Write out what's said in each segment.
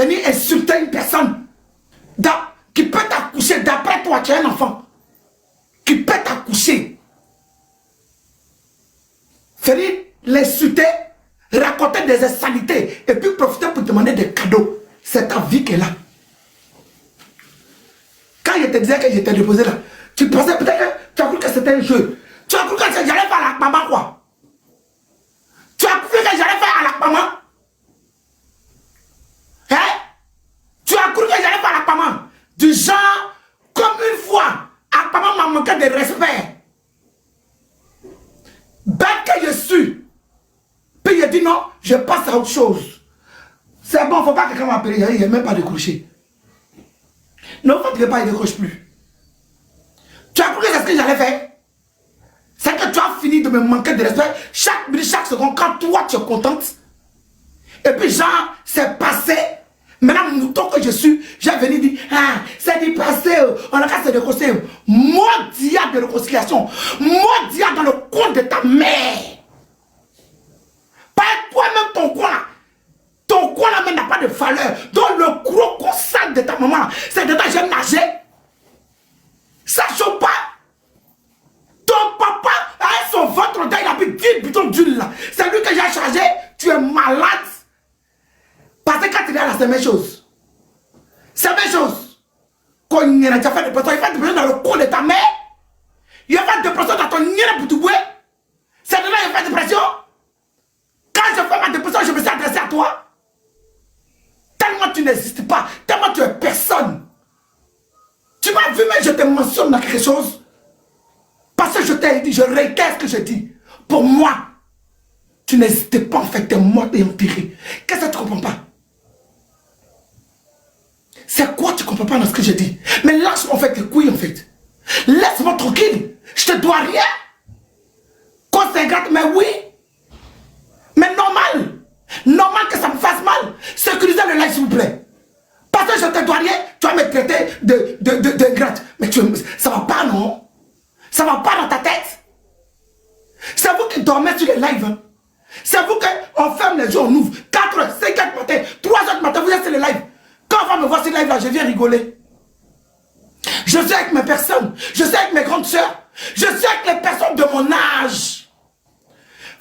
venir insulter une personne qui peut t'accoucher, d'après toi, tu es un enfant, qui peut t'accoucher. Venir l'insulter, raconter des insanités, et puis profiter pour te demander des cadeaux. C'est ta vie qui est là. Quand je te disais que j'étais déposé là, tu pensais peut-être que tu as cru que c'était un jeu. Tu as cru que j'allais faire à la maman quoi. Tu as cru que j'allais faire à la maman. Hein? Tu as cru que j'allais faire à la maman. Du genre, comme une fois, à maman m'a manqué de respect. Bête que je suis. Puis il a dit non, je passe à autre chose. C'est bon, il ne faut pas que quelqu'un m'appelle, il n'y a même pas de décroché. Non, il ne pas, il ne décroche plus. Tu as cru que c'est ce que j'allais faire? C'est que tu as fini de me manquer de respect chaque minute, chaque seconde, quand toi tu es contente. Et puis genre, c'est passé. Maintenant, mouton que je suis, j'ai venu dire, ah, c'est du passé, on a qu'à se réconcilier. Maudit de réconciliation. Maudit dans le coin de ta mère. Pas toi-même ton coin là. Ton coin là même n'a pas de valeur. Donc le gros constat de ta maman, c'est dedans j'ai nagé. Ça chauffe pas. Ton papa a son ventre dedans, il a pris 10 bidons d'huile là. C'est lui que j'ai chargé. Tu es malade. Parce que quand tu es là, c'est la même chose. C'est la même chose. Quand il a déjà fait des pressions, il fait des pressions dans le cou de ta mère. Il a fait des pressions dans ton nid pour te bouer. C'est de là qu'il a fait des pressions. Quand je fais ma dépression, je me suis adressé à toi. Tellement tu n'existes pas, tellement tu es personne. Tu m'as vu, mais je te mentionne dans quelque chose. Parce que je t'ai dit, je réitère ce que je dis. Pour moi, tu n'existais pas en fait, tu es mort et enterré. Qu'est-ce que tu ne comprends pas? C'est quoi tu ne comprends pas dans ce que je dis? Mais lâche-moi en fait tes couilles en fait. Laisse-moi tranquille. Je te dois rien. Quand c'est grave, mais oui. Mais normal. Normal que ça me fasse mal. Sécurisez le live s'il vous plaît. Parce que je te dois rien, tu vas me traiter de gratte. Mais ça va pas non? Ça va pas dans ta tête? C'est vous qui dormez sur les lives. Hein? C'est vous qu'on ferme les yeux, on ouvre. 4h, 5h du matin, 3h du matin, vous êtes sur les lives. Quand on va me voir sur les lives là, je viens rigoler. Je suis avec mes personnes. Je suis avec mes grandes soeurs. Je suis avec les personnes de mon âge.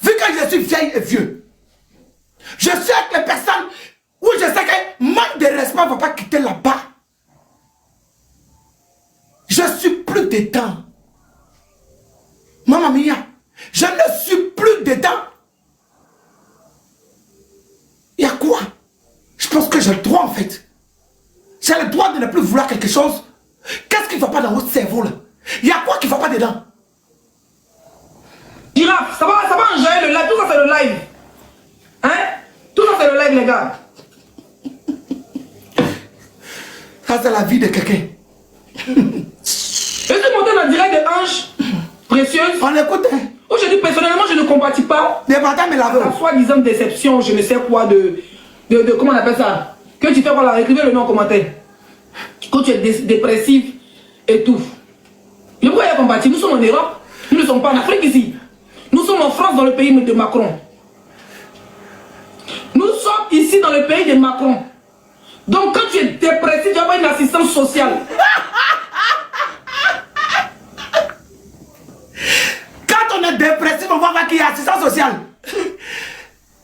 Vu que je suis vieille et vieux. Je suis avec les personnes où je sais que manque de respect ne va pas quitter là-bas. Je suis plus dedans. Maman mia, je ne suis plus dedans. Il y a quoi? Je pense que j'ai le droit en fait. J'ai le droit de ne plus vouloir quelque chose. Qu'est-ce qui ne va pas dans votre cerveau là? Il y a quoi qui ne va pas dedans? Girafe, ça va enjailler le live. Tout ça c'est le live. Hein? Tout ça c'est le live les gars. Ça c'est la vie de quelqu'un. Je suis monté dans le direct de Ange Précieuse. On écoute. Hein? Aujourd'hui personnellement je ne compatis pas. Des bâtards mais la La soi-disant déception, je ne sais quoi de comment on appelle ça? Que tu fais quoi là? Écrivez le nom en commentaire. Que tu es dépressif et tout. Mais pourquoi il y a compati? Nous sommes en Europe. Nous ne sommes pas en Afrique ici. Nous sommes en France dans le pays de Macron. Nous sommes ici dans le pays de Macron. Donc quand tu es dépressif, tu vas avoir une assistance sociale. Quand on est dépressif, on va voir qu'il y a assistance sociale.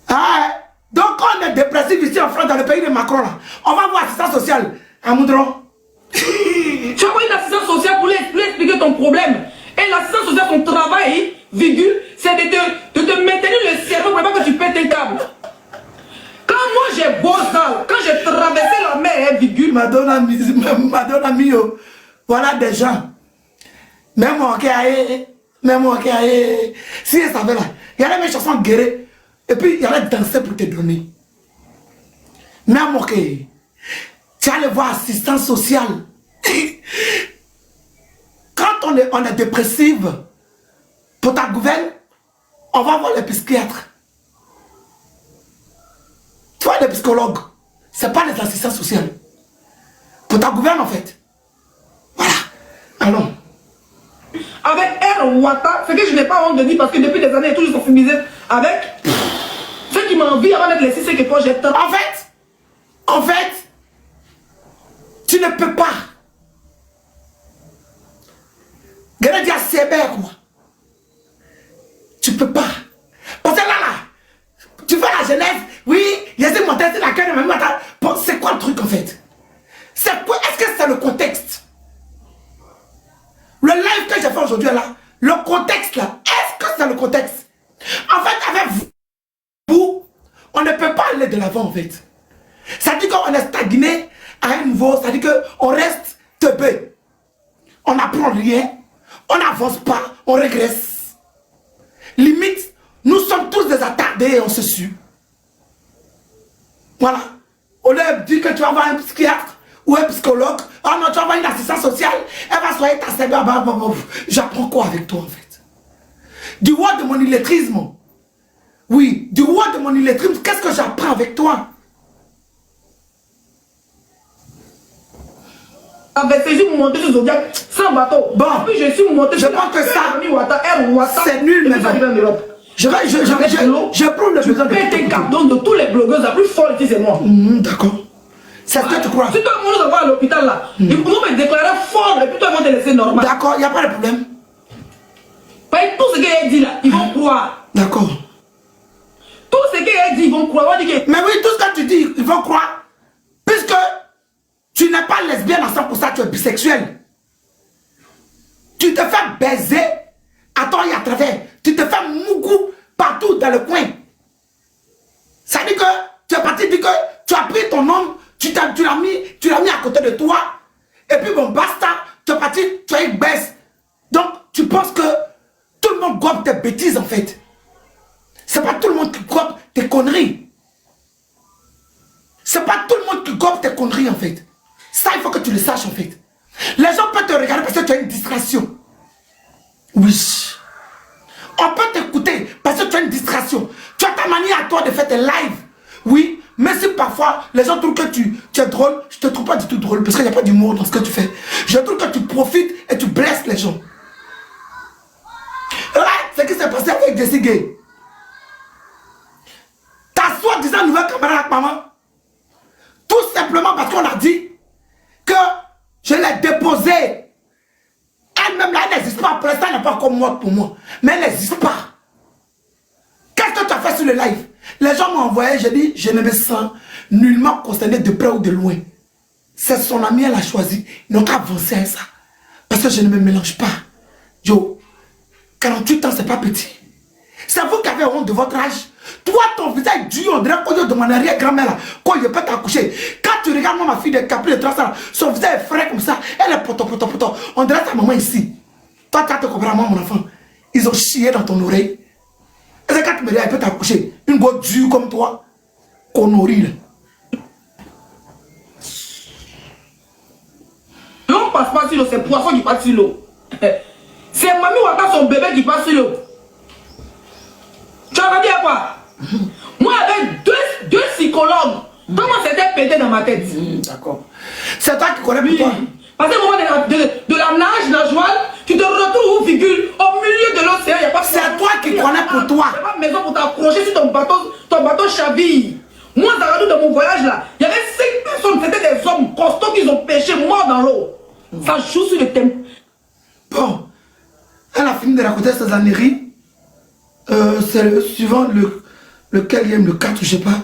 Ah, donc quand on est dépressif ici en France, dans le pays de Macron, là, on va voir assistance sociale. À Moudron. Tu as une assistance sociale pour lui expliquer ton problème. Et l'assistance sociale, son travail, virgule, c'est de te maintenir le cerveau pour pas que tu pètes un câble. Quand moi j'ai beau ça, quand j'ai traversé la mer, virgule. Madonna mio. Voilà des gens. Même moi qui aille. Même moi qui aille. Si elle savait là, il y a mes chansons guérées. Et puis il y a danser pour te donner. Même moi qui. Tu allais voir assistance sociale. Quand on est dépressif, pour ta gouverne, on va voir les psychiatres. Tu vois les psychologues, ce n'est pas les assistants sociaux. Pour ta gouverne en fait. Voilà. Allons. Avec R. Ouattara, ce que je n'ai pas honte de dire parce que depuis des années, ils sont féminisés avec. Ce qui m'a envie avant d'être laissé, c'est que toi j'ai tort. En fait, ne peux pas. Grenadier CB quoi. Tu peux pas. Parce que là, tu fais la jeunesse, oui, il y a des montagnes, c'est la carrière, mais attends, c'est quoi le truc en fait? C'est quoi? Est-ce que c'est le contexte? Le live que j'ai fait aujourd'hui là, le contexte là, est-ce que c'est le contexte? En fait, avec vous, on ne peut pas aller de l'avant en fait. Ça dit qu'on est stagné à un niveau, ça dit qu'on reste teubé. On n'apprend rien, on n'avance pas, on régresse. Limite, nous sommes tous des attardés et on se sue. Voilà. Au lieu de dire que tu vas voir un psychiatre ou un psychologue, oh non, tu vas voir une assistante sociale, elle va soigner ta cerveau. J'apprends quoi avec toi en fait? Du roi de mon illettrisme. Oui, du roi de mon illettrisme, qu'est-ce que j'apprends avec toi? Avec ces jours, monter sur Zodiac sans bateau. Bon, puis je suis monté. Je pense que ça, c'est nul, mais bon. Je prouve le besoin de un carton de tous les blogueurs, la plus folle ici, c'est moi. D'accord. C'est ce que tu crois. Si tout le monde va à l'hôpital là, ils vont me déclarer fort et puis toi, ils vont te laisser normal. D'accord, il n'y a pas de problème. Tout ce qu'il a dit là, ils vont croire. D'accord. Tout ce qu'il a dit, ils vont croire. Mais oui, tout ce que tu dis, ils vont croire. Puisque tu n'es pas lesbienne à 100%, tu es bisexuel. Tu te fais baiser à tort et à travers. Tu te fais mougou partout dans le coin. Ça dit que tu es parti dire que tu as pris ton homme, tu l'as mis à côté de toi. Et puis bon, basta, tu es parti, tu as une baisse. Donc, tu penses que tout le monde gobe tes bêtises en fait. C'est pas tout le monde qui gobe tes conneries. C'est pas tout le monde qui gobe tes conneries en fait. Ça, il faut que tu le saches en fait. Les gens peuvent te regarder parce que tu as une distraction. Oui. On peut t'écouter parce que tu as une distraction. Tu as ta manière à toi de faire tes lives. Oui. Mais si parfois les gens trouvent que tu es drôle, je te trouve pas du tout drôle parce qu'il n'y a pas d'humour dans ce que tu fais. Je trouve que tu profites et tu blesses les gens. Là, ce qui s'est passé avec Jessie Gay. Ta soi-disant nouvelle camarade avec maman. Tout simplement parce qu'on a dit que je l'ai déposée. Elle-même là, elle n'existe pas. Pour l'instant, elle n'est pas encore morte pour moi. Mais elle n'existe pas. Qu'est-ce que tu as fait sur le live? Les gens m'ont envoyé, j'ai dit, je ne me sens nullement concerné de près ou de loin. C'est son ami, elle a choisi. Ils n'ont qu'à avancer à ça. Parce que je ne me mélange pas. Yo, 48 ans, c'est pas petit. C'est vous qui avez honte de votre âge. Toi, ton visage dur, on dirait qu'on de mon arrière-grand-mère là, quand il peut t'accoucher. Quand tu regardes moi, ma fille de Capri de 3 ans, son visage est frais comme ça, elle est poto. On dirait ta maman ici. Toi, tu te comprends, moi, mon enfant. Ils ont chié dans ton oreille. Et c'est quand tu me dis, elle peut t'accoucher. Une go dure comme toi, connerie là. L'homme passe pas sur l'eau, c'est poisson qui passe sur l'eau. C'est mamie ou attend son bébé qui passe sur l'eau. Tu as entendu à quoi? Moi, avec deux psychologues, comment c'était pété dans ma tête? D'accord. C'est toi qui connais plus toi. Parce que au moment de la nage nageoire, tu te retrouves au milieu de l'océan. C'est toi qui connais pour toi. Il n'y a pas de maison pour t'accrocher sur ton bateau chaville. Moi, dans mon voyage là, il y avait 5 personnes, c'était des hommes costauds qui ont pêché morts dans l'eau. Ça joue sur le thème. Bon, elle a fini de raconter ses âneries. C'est le suivant, le 4, je sais pas.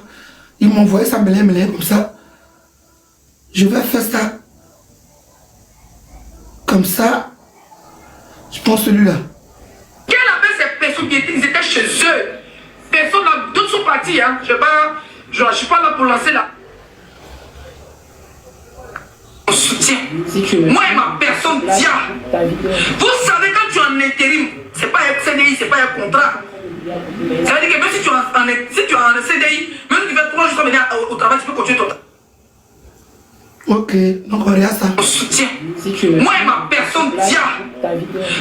Ils m'ont envoyé ça, mêlé comme ça. Je vais faire ça. Comme ça. Je pense celui-là. Quelle appelle ces personnes qui étaient chez eux? Personne là, d'autres sont partis, hein. Je suis pas là pour lancer là. On soutient. Moi et ma personne, tiens. Vous savez, quand tu es en intérim, c'est pas un CDI, c'est pas un contrat. Ça veut dire que même si tu es en CDI, même si tu fais 3 jours sans venir au travail, tu peux continuer ton travail. Ok, donc regarde ça. On soutient. Moi et ma personne, tiens.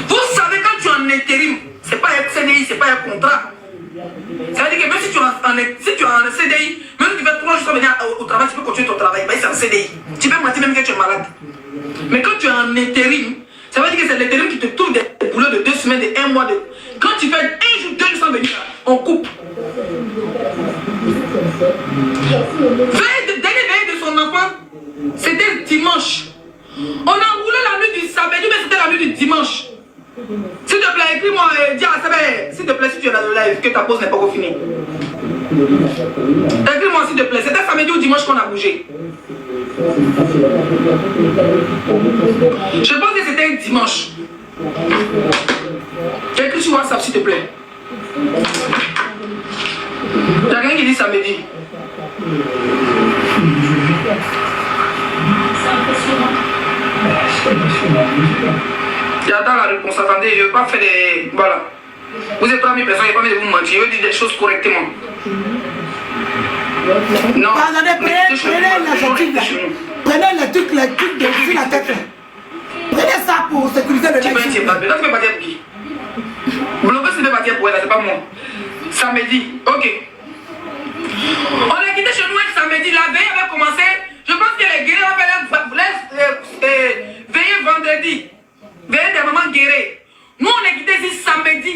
Vous savez, quand tu es en intérim, c'est pas un CDI, c'est pas un contrat. Ça veut dire que même si tu es en CDI, même si tu fais 3 jours sans venir au travail, tu peux continuer ton travail. C'est un CDI. Tu peux mentir même que tu es malade. Mais quand tu es en intérim, ça veut dire que c'est l'intérim qui te trouve des boulots de 2 semaines, de 1 mois. Quand tu fais 1 jour, 2 jours sans venir, on coupe. Dernier veille de son enfant, c'était dimanche. On a roulé la nuit du samedi, mais c'était la nuit du dimanche. S'il te plaît, écris-moi, dis à Sabé, s'il te plaît, si tu es dans le live, que ta pause n'est pas encore finie. Écris-moi, s'il te plaît, c'était samedi ou dimanche qu'on a bougé. Je pense que c'était dimanche. Écris sur WhatsApp, s'il te plaît. Il y a quelqu'un qui dit samedi. J'attends la réponse. Attendez, je ne veux pas faire des... Voilà. Vous êtes 3000 personnes, je n'ai pas envie de vous mentir. Je veux dire des choses correctement. Non. Attendez, prenez le truc de la tête. Prenez ça pour sécuriser le live. Tu peux partir pour qui? Bloquer, c'est de partir pour elle, c'est pas moi. Samedi, ok. On est quitté chez nous un samedi, la veille avait commencé. Je pense que les guerriers avaient veillé vendredi. Veillé des mamans guéries. Nous on est quitté ici samedi.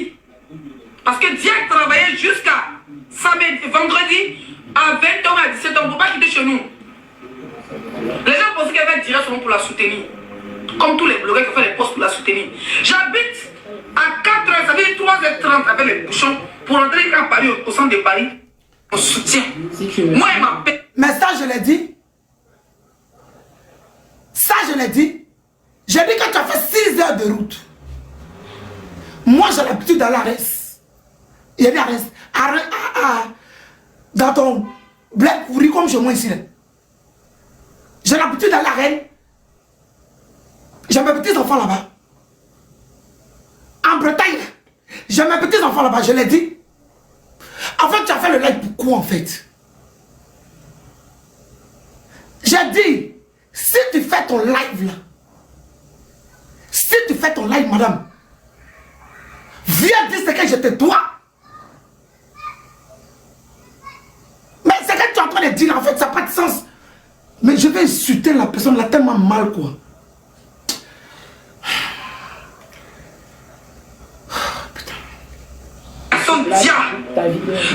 Parce que Dieu travaillait jusqu'à vendredi à 20h à 17h. On ne peut pas quitter chez nous. Les gens pensaient qu'elle avait direct seulement pour la soutenir. Comme tous les blogueurs qui font les posts pour la soutenir. J'habite à 4h, ça veut dire 3h30 avec les bouchons pour entrer à Paris, au centre de Paris. On soutient. Moi et ma paix. Mais ça, je l'ai dit. Ça, je l'ai dit. J'ai dit que tu as fait 6 heures de route. Moi, j'ai l'habitude d'aller à Reims. Il y a des Reims. Dans ton bled pourri comme chez moi ici. J'ai l'habitude d'aller à Rennes. J'ai mes petits enfants là-bas. En Bretagne, j'ai mes petits enfants là-bas, je l'ai dit. En fait, tu as fait le live pourquoi en fait? J'ai dit, si tu fais ton live là, si tu fais ton live, madame, viens dire ce que je te dois. Mais ce que tu es en train de dire en fait, ça n'a pas de sens. Mais je vais insulter la personne là tellement mal quoi.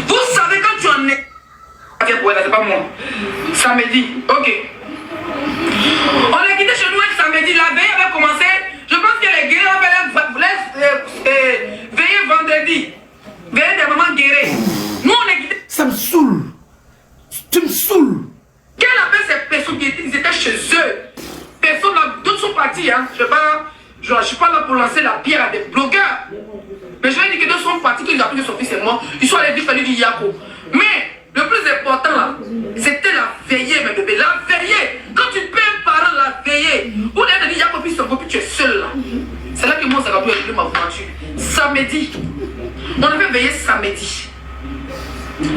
Vous savez quand tu en es. C'est pas moi. Samedi, ok. On est quitté chez nous un samedi. La veille avait commencé. Je pense que les guerriers avaient veillé vendredi. Veillé des mamans guéries. Nous on est quitté. Ça me saoule. Tu me saoules. Quelle appelle ces personnes qui étaient chez eux? Personne là, d'autres sont partis. Hein. Je ne suis pas là pour lancer la pierre à des blogueurs. Mais je vais dire que deux sont partis, qu'ils ont appelé son fils et moi. Ils sont allés dire fallu du Yako. Mais le plus important là, c'était la veillée, mes bébés. La veillée. Quand tu paies un parent la veillée, où l'air de dire Yako puis son puis tu es seul là. C'est là que moi ça va plus avec ma voiture. Samedi. On avait veillé samedi.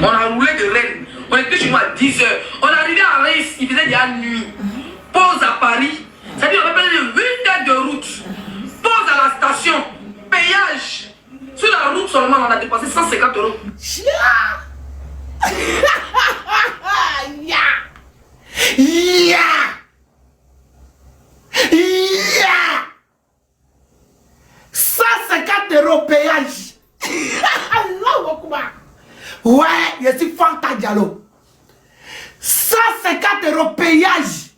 On a roulé de Rennes. On était chez nous à 10h. On est arrivé à Reims, il faisait déjà nuit. Pause à Paris. C'est-à-dire on avait 8 heures de route. Pause à la station. Payage. Sur la route seulement, on a dépensé 150 €. Yeah. 150 € payage. Ouais, je suis Fanta Diallo. 150 € payage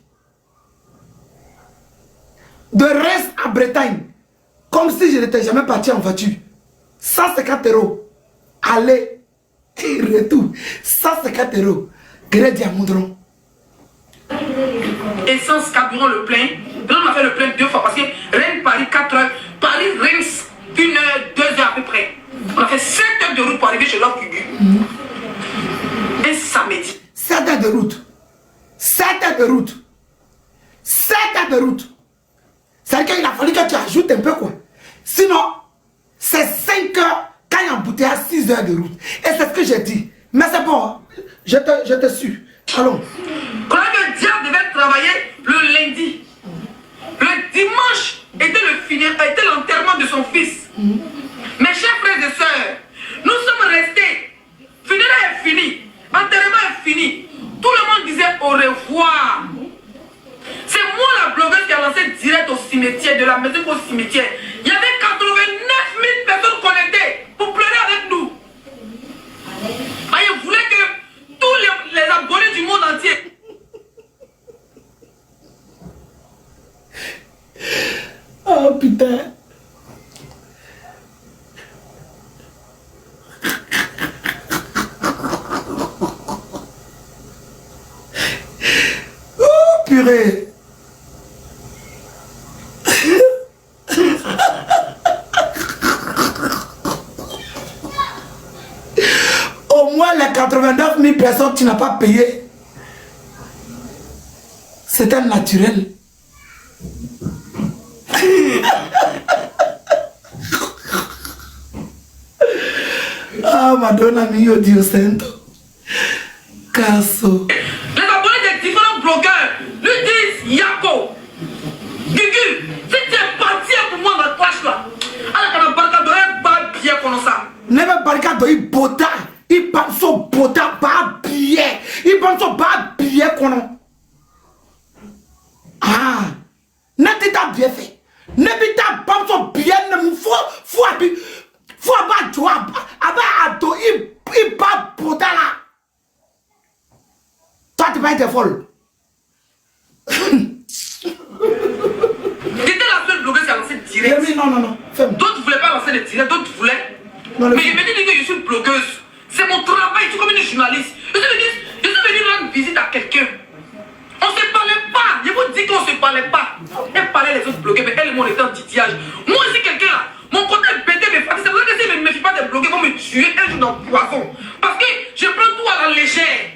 de Reims à Bretagne. Comme si je n'étais jamais parti en voiture. 150 €. Aller et retour. 150 €. Gré Diamondron. Essence, carburant, le plein. On a fait le plein 2 fois parce que Rennes, Paris, 4 heures. Paris, Reims, 1 heure, 2 heures à peu près. On a fait 7 heures de route pour arriver chez l'homme Cugu. Un samedi. 7 heures de route. 7 heures de route. 7 heures de route. C'est-à-dire qu'il a fallu que tu ajoutes un peu quoi. Sinon, c'est 5 heures quand il y a embouté à 6 heures de route. Et c'est ce que j'ai dit. Mais c'est bon, je te suis. Allons. Quand le diable devait travailler le lundi, le dimanche était l'enterrement de son fils. Mes chers frères et sœurs, nous sommes restés. Funérailles est fini. Enterrement est fini. Tout le monde disait au revoir. C'est moi la blogueuse qui a lancé direct au cimetière, de la maison au cimetière. Il y avait 89 000 personnes connectées pour pleurer avec nous. Et je voulais que tous les abonnés du monde entier. putain. Oh, purée. Au moins les 89 000 personnes que tu n'as pas payé, c'est un naturel. Ah, Madonna mio Dio santo. Casso. Les abonnés des différents blogueurs lui disent Yako, Gugu, si tu es parti pour moi dans la clash là, alors qu'on a pas bien comme ça. Ne me parle pas de bota. Il pense au bota, pas billet. Il pense au pas billet qu'on a. Ah, n'est-ce pas bien fait? Ne pas pense au billet, ne me faut pas joie. Ado, il pas bota là. Toi, tu vas être folle. J'étais la seule blogueuse qui a lancé direct. Non. D'autres ne voulaient pas lancer les directs, d'autres voulaient. Non, mais je me dis que je suis une blogueuse. C'est mon travail, je suis comme une journaliste. Je suis venu rendre visite à quelqu'un. On ne se parlait pas. Je vous dis qu'on ne se parlait pas. Elle parlait les autres blogueurs, mais elle et moi on était en titillage. Moi aussi, quelqu'un là, mon côté pété mes familles. C'est vrai que si je ne me fie pas des blogueurs, vont me tuer un jour dans le poison. Parce que je prends tout à la légère.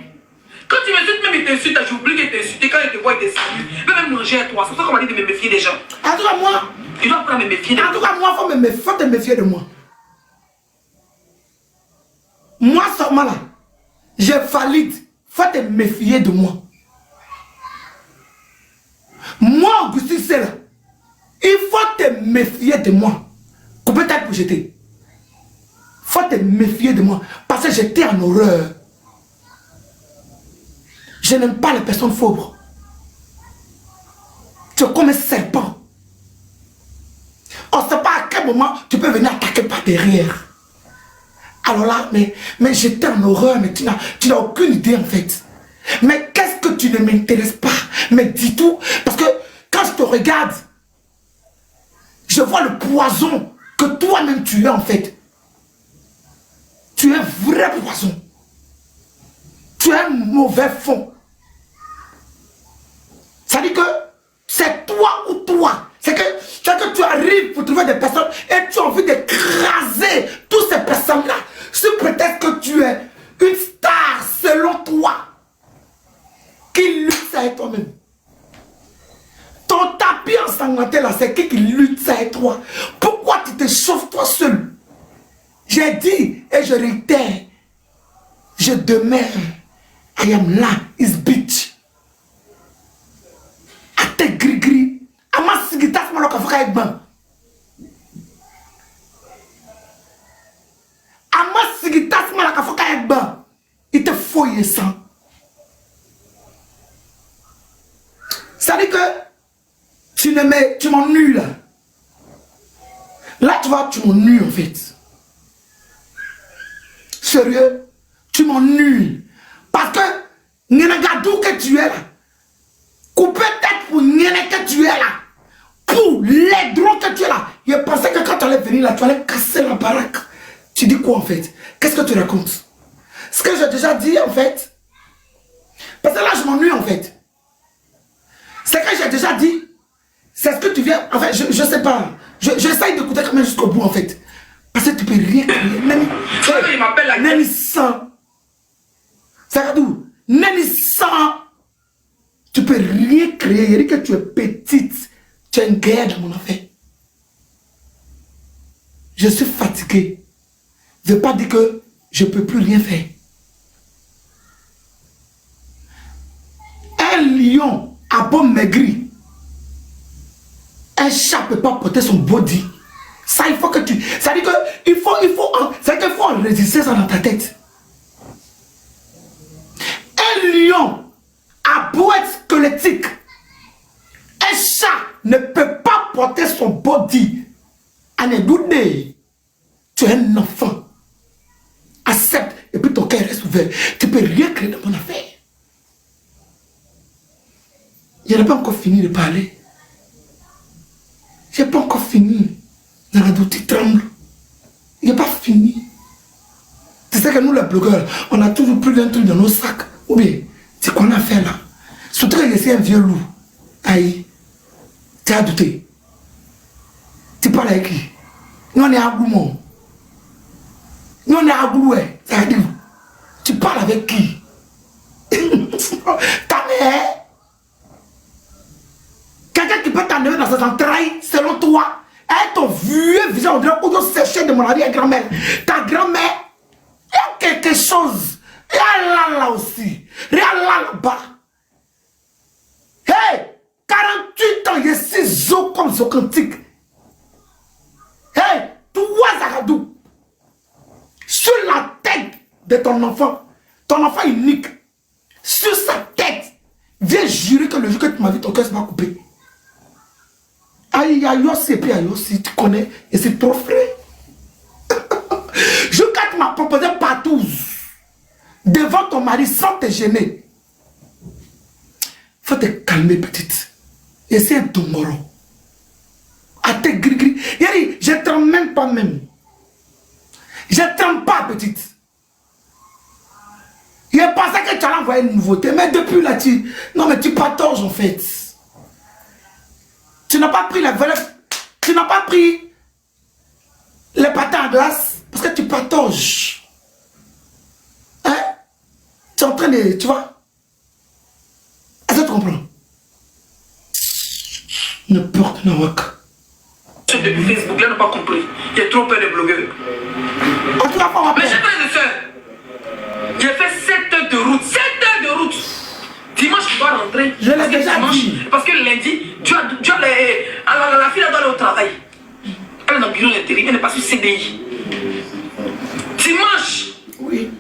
Quand tu m'insultes, même il t'insulte, j'oublie qu'il t'insulte. Quand il te voit, il te salue. Il peut même manger à toi. C'est ça qu'on m'a dit de me méfier des gens. En tout cas, moi. Tu dois apprendre à me méfier des gens. En tout cas, moi, faut te méfier de moi. Moi, seulement là, je valide. Faut te méfier de moi. Moi, Augustin, c'est là. Il faut te méfier de moi. Couper tête pour jeter. Faut te méfier de moi. Parce que j'étais en horreur. Je n'aime pas les personnes pauvres. Tu es comme un serpent. On ne sait pas à quel moment tu peux venir attaquer par derrière. Alors là, mais j'étais en horreur, mais tu n'as aucune idée en fait. Mais qu'est-ce que tu ne m'intéresses pas? Mais dis tout. Parce que quand je te regarde, je vois le poison que toi-même tu es en fait. Tu es un vrai poison. Tu es un mauvais fond. Ça dit que c'est toi ou toi. C'est que tu arrives pour trouver des personnes et tu as envie d'écraser toutes ces personnes-là. Sous prétexte que tu es une star selon toi. Qui lutte avec toi-même. Ton tapis ensanglanté là, c'est qui lutte avec toi. Pourquoi tu te chauffes toi seul? J'ai dit et je réitère. Je demeure. I am là, is bitch. A te gris-gris. Ama sigitas malo ka faka ekban. Ama sigitas malo ka faka ekban. Il te fouille ça. Ça dit que tu m'ennuies là. Là tu vois, tu m'ennuies en fait. Sérieux, tu m'ennuies. Parce que Nyenagadou que tu es là. Couper tête pour Nyene que tu es là. Pour les droits que tu es là. Je pensais que quand tu allais venir là, tu allais casser la baraque. Tu dis quoi en fait? Qu'est-ce que tu racontes? Ce que j'ai déjà dit en fait. Parce que là je m'ennuie en fait. Ce que j'ai déjà dit. C'est ce que tu viens. En fait, je sais pas. J'essaye d'écouter quand même jusqu'au bout en fait. Parce que tu peux rien crier. Il m'appelle la Nani sans. Sagadou. Nani sans. Tu peux rien créer. Il dit que tu es petite. Tu es une guerre dans mon affaire. Je suis fatigué. Je ne veux pas dire que je ne peux plus rien faire. Un lion a bon maigri. Un chat ne peut pas porter son body. Ça, il faut que tu... Ça dit que il faut enregistrer ça dans ta tête. Un lion a beau être squelettique. Un chat ne peut pas porter son body. Anédoudé. Tu es un enfant. Accepte et puis ton cœur reste ouvert. Tu peux rien créer dans mon affaire. Je n'ai pas encore fini de parler. Je n'ai pas encore fini. C'est que nous, les blogueurs, on a toujours plus d'un truc dans nos sacs. Ou bien, c'est qu'on a fait là. Surtout que c'est un vieux loup. Aïe, tu as douté. Tu parles avec qui? Nous, on est à Goumon. Nous, on est à Gouloué. Ça veut dire, tu parles avec qui? Ta mère? Quelqu'un qui peut t'enlever dans ses entrailles, selon toi, est ton vieux visage, on dirait qu'on doit sécher de mon arrière-grand-mère. Ta grand-mère, il y a quelque chose. Il y a là aussi. Il y a là-bas. Hey, 48 ans, il y a 6 os comme ce cantique. Hey, toi, Zagadou, sur la tête de ton enfant unique, sur sa tête, viens jurer que le jour que tu m'as vu, ton cœur se va couper. Aïe, aïe, aussi, et puis aïe, aussi, tu connais, et c'est trop frais. Je quand tu m'as proposé partout, devant ton mari, sans te gêner. Faut te calmer, petite. Et c'est un tomoro. À te gris-gris. Je ne tremble même pas même. Je ne tremble pas, petite. Il pensé que tu allais envoyer une nouveauté, mais depuis là, non, mais tu patauges en fait. Tu n'as pas pris la valeur, tu n'as pas pris les patins à glace parce que tu patauges. Hein? Tu es en train de, tu vois? Est-ce que tu comprends? Ne porte ne rock. Depuis Facebook, là, n'a pas compris. Il y a trop peur des blogueurs. Ah, tu vas pas rappeler. Mais j'ai pas de soeur. J'ai fait 7 heures de route. 7 heures de route. Dimanche, tu dois rentrer. Je l'ai déjà dit. Parce que lundi, la fille doit aller au travail. Elle est dans le bureau d'intérim, elle n'est pas sur CDI. Dimanche. Oui.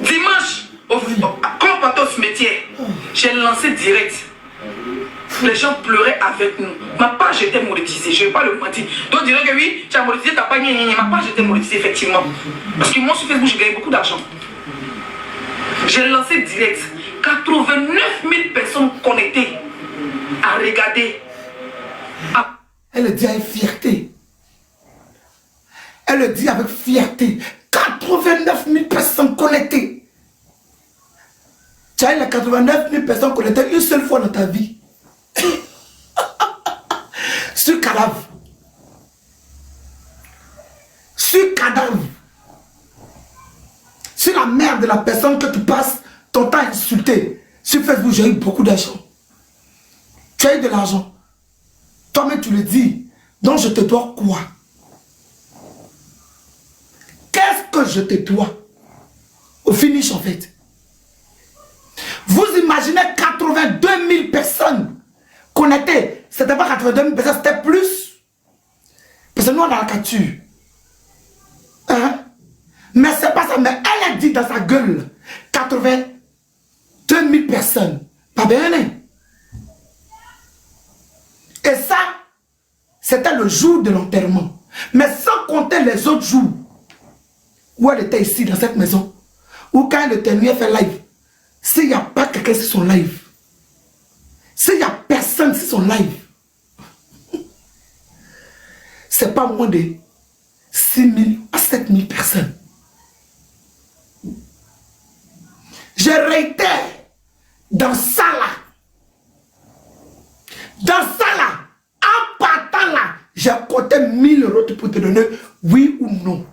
Dimanche, comme bateau ce métier, j'ai lancé direct. Les gens pleuraient avec nous. Ma page était monétisée, je ne vais pas le mentir. Donc, dirais que oui, tu as monétisé, tu n'as pas gagné. Ma page était monétisée, effectivement. Parce que moi, sur Facebook, j'ai gagné beaucoup d'argent. J'ai lancé direct. 89 000 personnes connectées à regarder. Elle le dit avec fierté. Elle le dit avec fierté. 89 000 personnes connectées. Tu as eu les 89 000 personnes connectées une seule fois dans ta vie. Sur cadavre. Sur cadavre. Sur la merde de la personne que tu passes ton temps à insulter. Sur Facebook, j'ai eu beaucoup d'argent. Tu as eu de l'argent. Toi-même, tu le dis. Donc, je te dois quoi? Qu'est-ce que je te dois? Au finish, en fait. Vous imaginez 82 000 personnes connectées. C'était pas 82 000 personnes, c'était plus. Parce que nous, on a la capture. Hein? Mais c'est pas ça. Mais elle a dit dans sa gueule 82 000 personnes. Pas bien, hein? Et ça, c'était le jour de l'enterrement. Mais sans compter les autres jours où elle était ici, dans cette maison, ou quand elle était venue faire live. S'il n'y a pas quelqu'un sur son live, s'il n'y a personne sur son live, c'est pas moins de 6 000 à 7 000 personnes. Je réitère, dans ça là, en partant là, j'ai compté 1 000 € pour te donner oui ou non.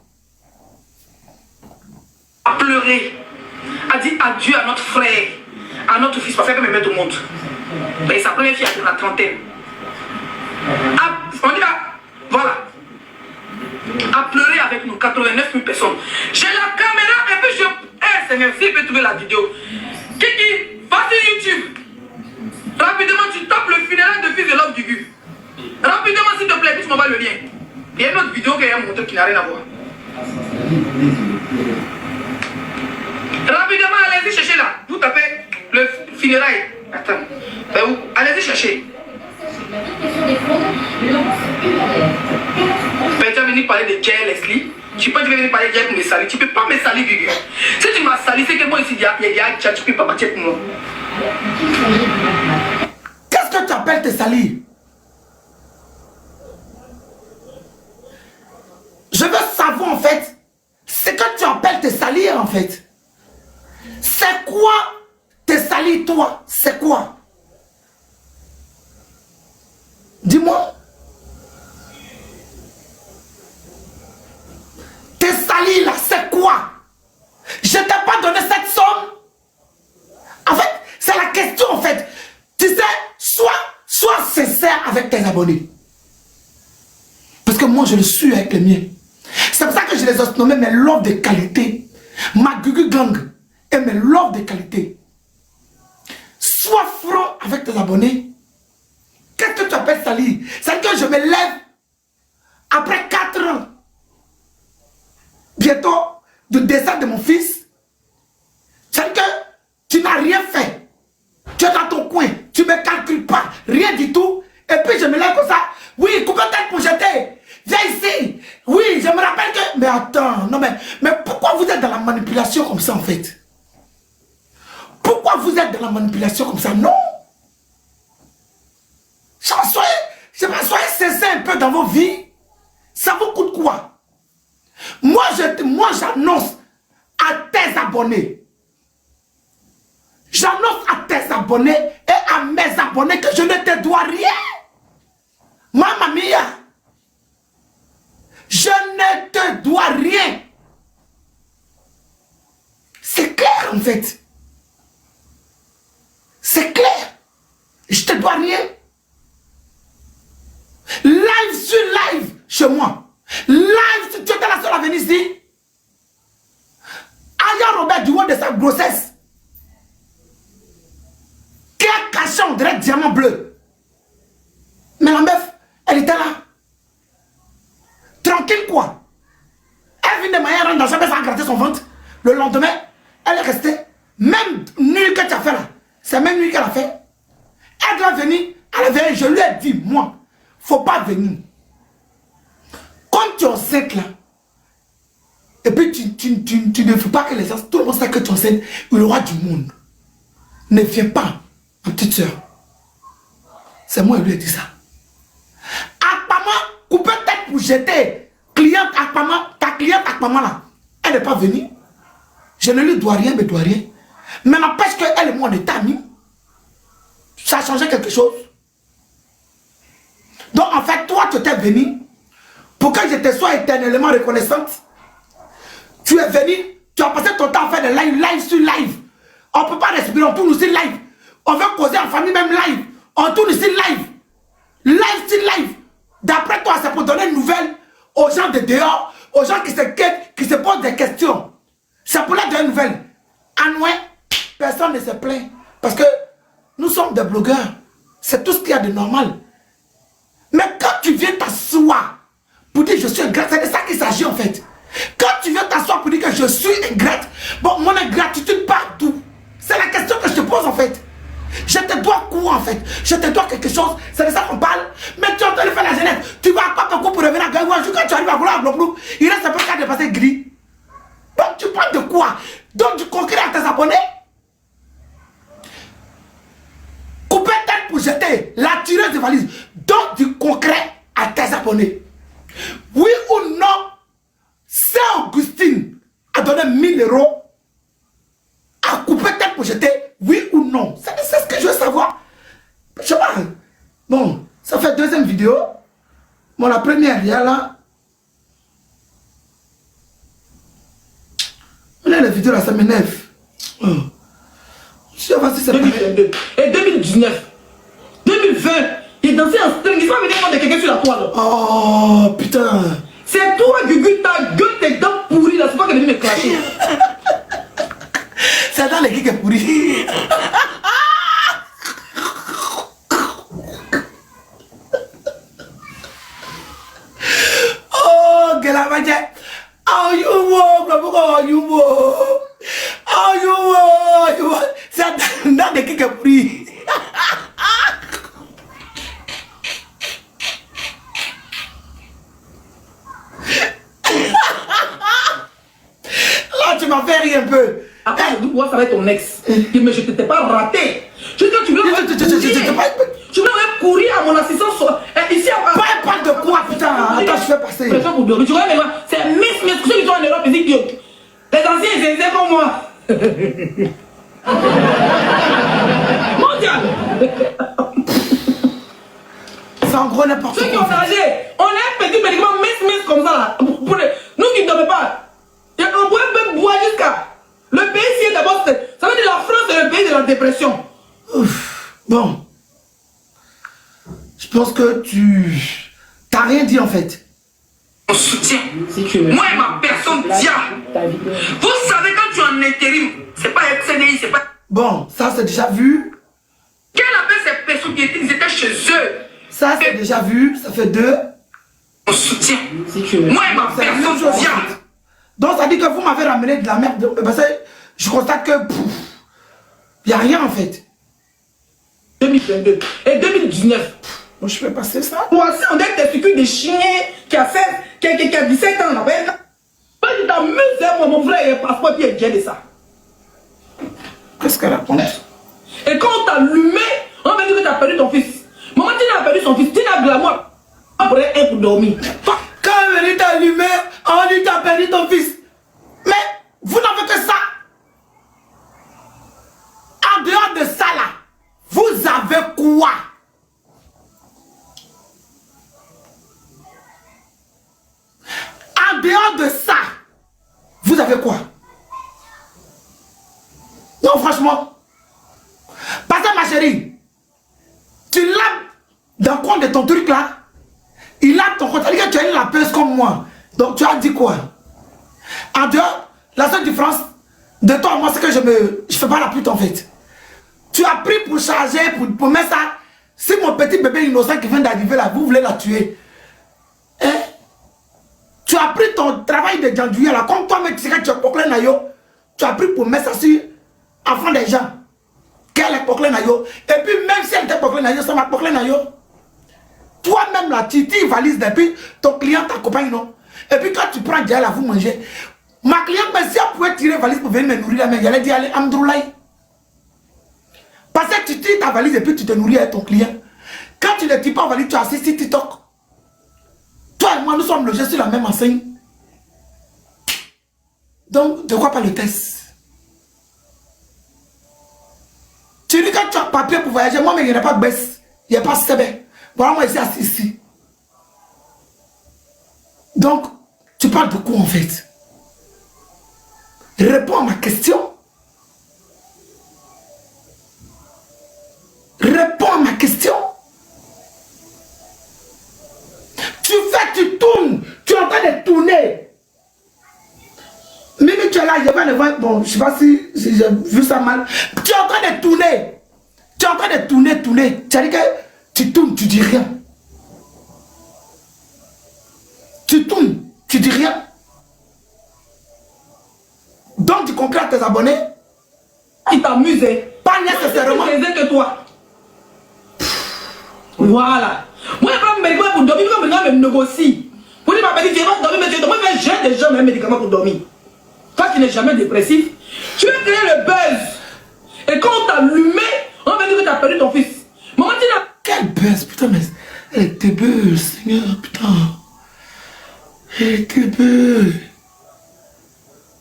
A pleuré, a dit adieu à notre frère, à notre fils, parce qu'elle peut me mettre au monde. Mais sa première fille a dans la trentaine. On dit là, voilà. A pleuré avec nous, 89 000 personnes. J'ai la caméra et puis je... Eh Seigneur, s'il peut trouver la vidéo. Kiki, va sur YouTube. Rapidement, tu tapes le funérail de fils de l'homme du Gu. Rapidement, s'il te plaît, puis tu m'envoies le lien. Il y a une autre vidéo qui a montré qui n'a rien à voir. Rapidement, allez-y chercher là. Vous tapez le funérail. Attends. Allez-y chercher. Tu vas venir parler de Jay Leslie. Tu peux venir parler de Jay pour me salir. Tu ne peux pas me salir, Gugu. Si tu m'as sali, c'est que moi ici, il y a tu ne peux pas partir pour moi. Qu'est-ce que tu appelles te salir? Je veux savoir en fait ce que tu appelles te salir en fait. fait? C'est quoi te salir toi? C'est quoi? Dis-moi. Te salir là, c'est quoi? Je t'ai pas donné cette somme. En fait, c'est la question en fait. Tu sais, sois sincère avec tes abonnés. Parce que moi je le suis avec les miens. C'est pour ça que je les ai nommés mes lobes de qualité. Ma Gugu Gang et mes lobes de qualité. Sois franc avec tes abonnés. Qu'est-ce que tu appelles salir? C'est que je me lève après 4 ans. Bientôt, de décès de mon fils. C'est que tu n'as rien fait. Tu es dans ton coin. Tu ne me calcules pas. Rien du tout. Et puis je me lève comme ça. Oui, coupe tête pour jeter. Viens ici. Oui, je me rappelle que... Mais attends, non mais pourquoi vous êtes dans la manipulation comme ça en fait? Pourquoi vous êtes dans la manipulation comme ça? Non. Soyez sincère un peu dans vos vies. Ça vous coûte quoi? Moi j'annonce à tes abonnés. J'annonce à tes abonnés et à mes abonnés que je ne te dois rien. Mamma mia. Je ne te dois rien. C'est clair en fait. C'est clair. Je te dois rien. Live sur live chez moi. Live, tu étais la seule à venir ici. Aya Robert du haut de sa grossesse. Qui a caché en direct diamant bleu. Mais la meuf, elle était là. Tranquille quoi. Elle vient de manière dans jamais sans gratter son ventre. Le lendemain, elle est restée. Même nuit que tu as fait là. C'est la même nuit qu'elle a fait. Elle doit venir. Elle est venue. Je lui ai dit, moi, faut pas venir. Comme tu es enceinte là, et puis tu ne veux pas que les gens, tout le monde sait que tu es enceinte, le roi du monde. Ne viens pas, ma petite soeur. C'est moi qui lui ai dit ça. Akpama, couper tête pour jeter. Cliente Akpama, ta cliente Akpama là, elle n'est pas venue. Je ne lui dois rien, mais dois rien. Mais n'empêche qu'elle et moi on est amis. Ça a changé quelque chose. Donc en fait, toi tu étais venu pour que je te sois éternellement reconnaissante. Tu es venu, tu as passé ton temps à faire des live sur live. On ne peut pas respirer, on tourne aussi live. On veut causer en famille même live. On tourne ici live. Live sur live. D'après toi, c'est pour donner une nouvelle aux gens de dehors, aux gens qui se posent des questions. C'est pour leur donner une nouvelle. À nous, personne ne se plaint. Parce que nous sommes des blogueurs. C'est tout ce qu'il y a de normal. Mais quand tu viens t'asseoir pour dire je suis ingrate, c'est de ça qu'il s'agit en fait. Quand tu viens t'asseoir pour dire que je suis ingrate, bon, mon ingratitude partout. C'est la question que je te pose en fait. Je te dois quoi en fait? Je te dois quelque chose, c'est de ça qu'on parle. Mais tu es en train de faire la jeunesse. Tu vas pas beaucoup pour revenir à Gaïwa. Quand tu arrives à vouloir Bloblou, il reste un peu qu'à dépasser gris. Donc tu parles de quoi? Donc du concret à tes abonnés? Couper tête pour jeter, la tireuse de valise. Donc du concret à tes abonnés. Oui ou non, Saint-Augustine a donné 1000 € à couper tête pour jeter, oui ou non? C'est ce que je veux savoir. Je sais pas. Bon, ça fait deuxième vidéo. Bon, la première, il y a là. Là, la vidéo là, ça m'énerve. Oh. Je sais pas si c'est 2022. Et 2019. 2020. Il dansait en string. Il faut venir prendre quelqu'un sur la toile. Oh, putain. C'est toi, Gugu, ta gueule, tes dents pourries là. C'est pas qu'elle est venue me clasher. C'est dans les geeks pourris. Oh, Gelamaje. Oh, you c'est dans les geeks pourris. Là, tu m'as fait rire un peu. Après, je dis, ça va être ton ex. Mais je ne t'ai pas raté. Je dis que tu voulais courir à mon assistance ici à... Pas un parle de quoi, putain. Attends, je fais passer. C'est Miss, mais ce que tu es en Europe, les anciens, c'est comme Mondial. C'est en gros n'importe quoi. Ceux qui ont âgé, on a un petit médicament miss comme ça là. Nous qui ne dormons pas. On pourrait même boire jusqu'à. Le pays ici d'abord, ça veut dire la France est le pays de la dépression. Ouf. Bon. Je pense que tu t'as rien dit en fait. On soutient. Moi et ma personne diable. Vous savez quand tu es en intérim, c'est pas FCDI, c'est pas. Bon, ça c'est déjà vu. Quelle appelle ces personnes qui étaient chez eux? Ça c'est déjà vu, ça fait 2. On soutient. Moi et ma personne diable. Donc ça dit que vous m'avez ramené de la merde. Parce que je constate que il n'y a rien en fait. 2022 et 2019. Moi je peux passer ça. Voici, on dirait que t'es des chiens qui a 17 ans. Là. Tu t'amuses, moi, mon frère, il a un passeport, puis il est bien de ça. Qu'est-ce qu'elle raconte? Et quand on t'a allumé, on va dire que tu as perdu ton fils. Maman, tu n'as perdu son fils, tu n'as glamour. On pourrait un pour dormir. Quand on dit t'as allumé, on dit t'as perdu ton fils. Mais vous n'avez que ça. En dehors de ça là, vous avez quoi? En dehors de ça, vous avez quoi? Non, franchement. Parce que ma chérie, tu l'as dans le compte de ton truc là. Il a ton compte. C'est-à-dire que tu as eu la pince comme moi. Donc tu as dit quoi? En dehors, la seule différence de toi et moi, c'est que je fais pas la pute en fait. Tu as pris pour charger, pour mettre ça. Si mon petit bébé innocent qui vient d'arriver là, vous voulez la tuer. Hein? Tu as pris ton travail de Djandouya là, comme toi-même tu sais que tu as poclé nayo. Tu as pris pour mettre ça sur enfant des gens. Qu'elle est poclé nayo. Et puis même si elle était poclé nayo, ça m'a poclé nayo. Toi-même là, tu valise depuis ton client t'accompagne, non? Et puis quand tu prends déjà là, vous mangez. Ma cliente, mais si elle pouvait tirer valise pour venir me nourrir, mais elle dit allez, Amdroulaye. Parce que tu tires ta valise et puis tu te nourris avec ton client. Quand tu ne tires pas en valise, tu assistes sur TikTok. Toi et moi, nous sommes logés sur la même enseigne. Donc, de quoi pas le test? Tu dis que tu as papier pour voyager, moi, mais il n'y a pas de baisse. Il n'y a pas de CB. Voilà, moi, ici, ici. Donc, tu parles de quoi en fait? Réponds à ma question. Réponds à ma question. Tu tournes. Tu es en train de tourner. Mimi, tu es là, je vais le voir. Bon, je ne sais pas si j'ai vu ça mal. Tu es en train de tourner. Tu es en train de tourner. Tu as dit que tu tournes, tu dis rien. Tu tournes, tu dis rien. Donc tu conclures à tes abonnés. Il t'amuse. Pas nécessairement. Que toi. Voilà. Moi, je prends mes médicaments pour dormir, quand je me négocie. Pour dire, ma petite, tu vas dormir, mais j'ai déjà mes médicaments pour dormir. Toi qui n'es jamais dépressif, tu veux créer le buzz. Et quand on t'a allumé, on va dire que tu as perdu ton fils. Maman, tu n'as. Quel buzz, putain, mais elle était belle, Seigneur, putain. Elle était belle.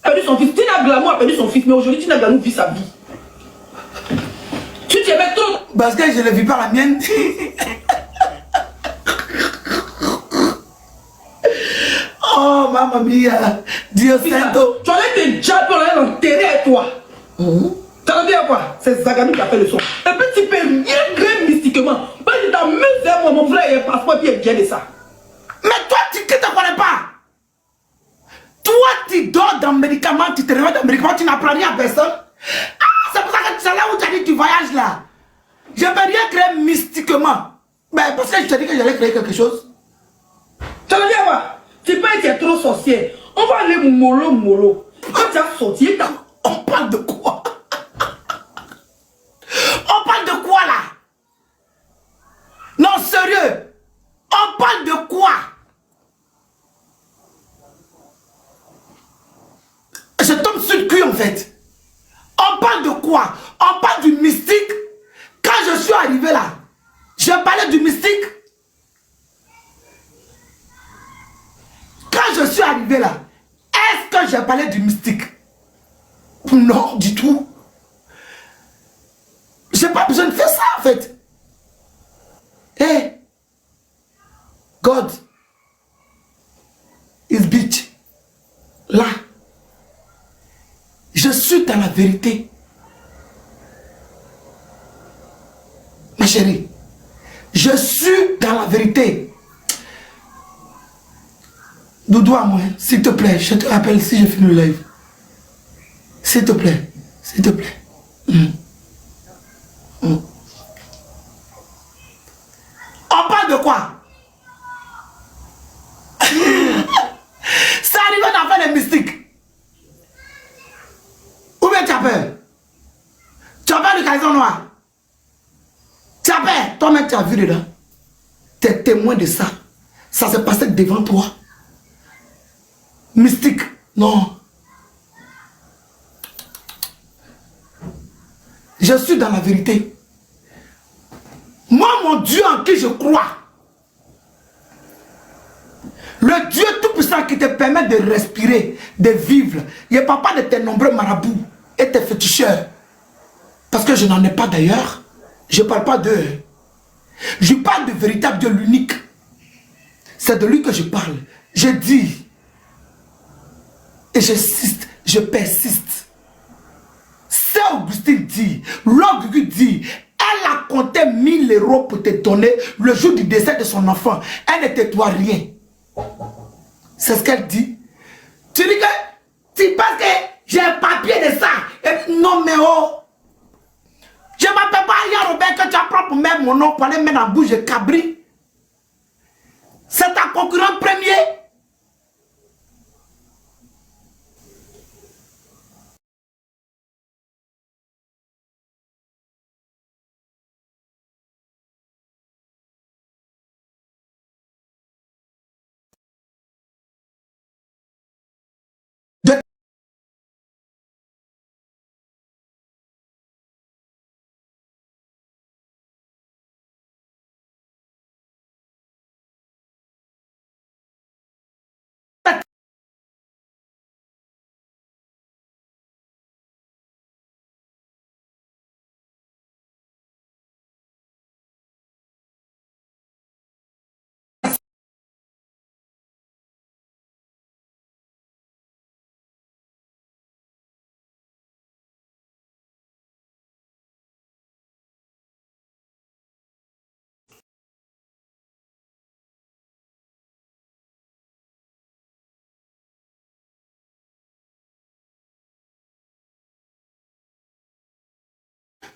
Perdu son fils. Tina Glamour a perdu son fils, mais aujourd'hui Tina Glamour vit sa vie. Tu t'aimais trop. Parce que je ne vis pas la mienne. Oh, mamma mia. Dieu santo. Tu allais te diable pour aller l'enterrer avec toi. Ça veut dire quoi? C'est Zagadou qui a fait le son. Et puis tu peux rien créer mystiquement. Parce que tu t'amuses, moi, mon frère, il a un passeport, puis il est bien de ça. Mais toi, tu ne te connais pas. Toi, tu dors dans le médicament, tu te réveilles dans le médicament, tu n'apprends rien à personne. Ah, c'est pour ça que c'est là où tu as dit que tu voyages là. Je ne peux rien créer mystiquement. Mais parce que je te dis que j'allais créer quelque chose. Ça veut dire quoi? Tu peux être trop sorcier. On va aller mollo. Quand tu as sorti, on parle de quoi? On parle de quoi là? Non, sérieux. On parle de quoi? Je tombe sur le cul en fait. On parle de quoi? On parle du mystique. Quand je suis arrivé là, je parlais du mystique. Quand je suis arrivé là, est-ce que j'ai parlé du mystique? Non, du tout. n'ai pas besoin de faire ça en fait. Hey, God is bitch. Là, je suis dans la vérité. Ma chérie, je suis dans la vérité. Doudou à moi, s'il te plaît, je te rappelle si je finis le live. S'il te plaît, s'il te plaît. On parle de quoi? Ça arrive dans faire des mystiques. Ou bien tu as peur? Tu as peur du caleçon noir? Tu as peur? Toi-même tu as vu dedans. Tu es témoin de ça. Ça s'est passé devant toi. Mystique, non. Je suis dans la vérité. Moi, mon Dieu en qui je crois, le Dieu tout-puissant qui te permet de respirer, de vivre, il ne parle pas de tes nombreux marabouts et tes féticheurs. Parce que je n'en ai pas d'ailleurs. Je ne parle pas d'eux. Je parle du véritable Dieu, l'unique. C'est de lui que je parle. Je dis, et j'insiste, je persiste. Saint Augustin dit, Lord dit, elle a compté 1000 € pour te donner le jour du décès de son enfant. Elle ne te doit rien. C'est ce qu'elle dit. Tu dis que tu penses que j'ai un papier de ça. Et non mais oh. Je ne m'appelle pas Aya Robert que tu apprends pour mettre mon nom pour aller mettre dans la bouche de cabri. C'est ta concurrent premier.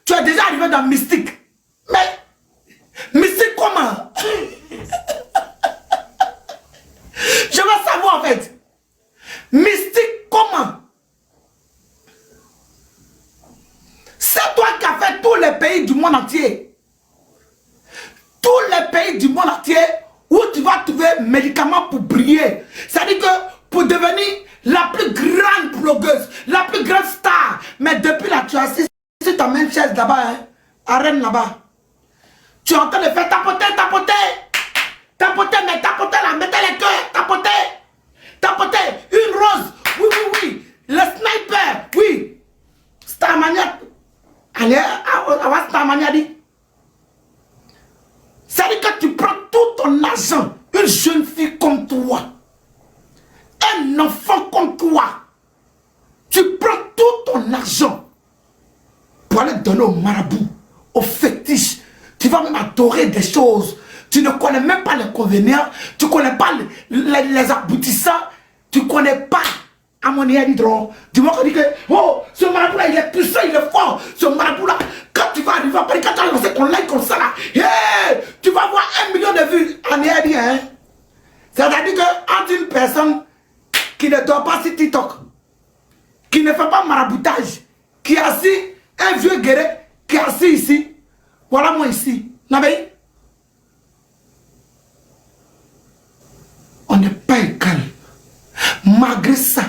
Tu es déjà arrivé dans Mystique. Mais, Mystique comment? Je veux savoir en fait. Mystique comment? C'est toi qui as fait tous les pays du monde entier. Tous les pays du monde entier où tu vas trouver médicaments pour briller. C'est-à-dire que pour devenir la plus grande blogueuse, la plus grande star. Mais depuis là, tu as assis sur ta même chaise là-bas, hein, à Rennes là-bas. Tu es en train de faire tapoter, tapoter. Tapoter, mais tapoter là, mettez les cœurs, tapoter. Tapoter, une rose. Oui, oui, oui. Le sniper, oui. Starmania. Allez, à Starmania dit. C'est-à-dire que tu prends tout ton argent. Une jeune fille comme toi. Un enfant comme toi. Tu prends tout ton argent pour aller donner au marabout, au fétiche. Tu vas même adorer des choses. Tu ne connais même pas les inconvénients. Tu ne connais pas les aboutissants. Tu ne connais pas Amonia Hydron. Du moment qu'on dit que oh, ce marabout-là, il est puissant, il est fort. Ce marabout-là, quand tu vas arriver à Paris, quand tu vas lancer ton like comme ça là, hey, tu vas avoir 1 million de vues en EAD. Hein? C'est-à-dire qu'entre une personne qui ne dort pas sur TikTok, qui ne fait pas maraboutage, qui est assis, un vieux guerrier qui est assis ici, voilà moi ici. On n'est pas égal. Malgré ça,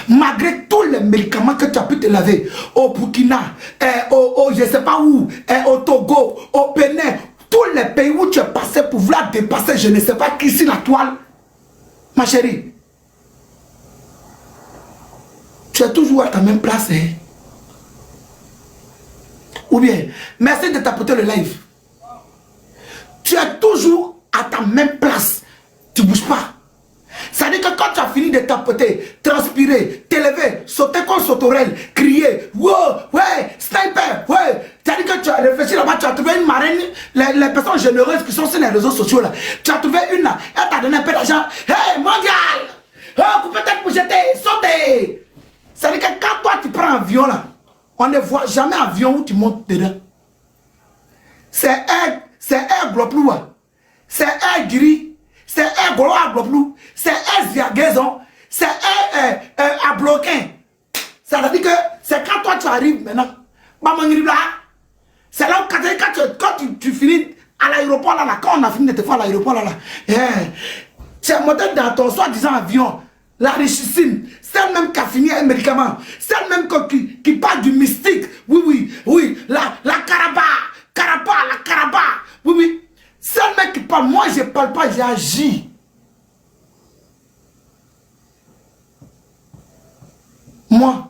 malgré tous les médicaments que tu as pu te laver, au Burkina, je ne sais pas où, au Togo, au Bénin, tous les pays où tu es passé pour vouloir dépasser, je ne sais pas qui ici la toile, ma chérie, tu es toujours à ta même place. Hein? Ou bien, merci de tapoter le live. Tu es toujours à ta même place. Tu ne bouges pas. Ça veut dire que quand tu as fini de tapoter, transpirer, t'élever, sauter comme sauterelle, crier, wow, ouais, sniper, ouais. Ça veut dire que tu as réfléchi là-bas, tu as trouvé une marraine, les personnes généreuses qui sont sur les réseaux sociaux là. Tu as trouvé une là, elle t'a donné un peu d'argent. Hey, mondial! Oh, peut-être pour jeter, sauter. Ça veut dire que quand toi tu prends un avion là, on ne voit jamais un avion où tu montes dedans. C'est un gloplou, c'est un gris. C'est un gros agloplou, c'est un ziagaison, c'est un abloquin. Ça veut dire que c'est quand toi tu arrives maintenant. C'est là où quand tu finis à l'aéroport là, quand on a fini de te faire à l'aéroport là, tu es monté dans ton soi-disant avion, la richissime, celle même qui a fini un médicament, celle même qui parle du mystique, oui, la caraba, oui. C'est le mec qui parle, moi je ne parle pas, j'agis. Moi,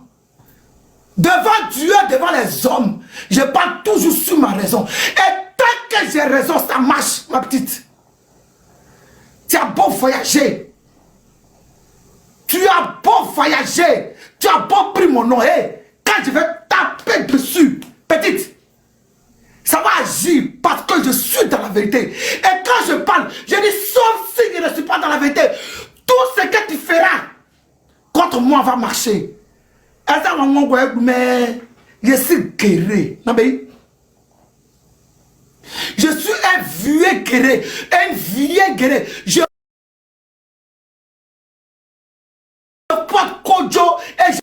devant Dieu, devant les hommes, je parle toujours sur ma raison. Et tant que j'ai raison, ça marche, ma petite. Tu as beau voyager. Tu as beau voyager. Tu as beau pris mon nom. Quand je vais taper dessus, petite, ça va agir parce que je suis dans la vérité. Et quand je parle, je dis sauf si je ne suis pas dans la vérité, tout ce que tu feras contre moi va marcher. Mais je suis guéri. Je suis un vieux guéri. Un vieux guéri. Je porte Kojo et je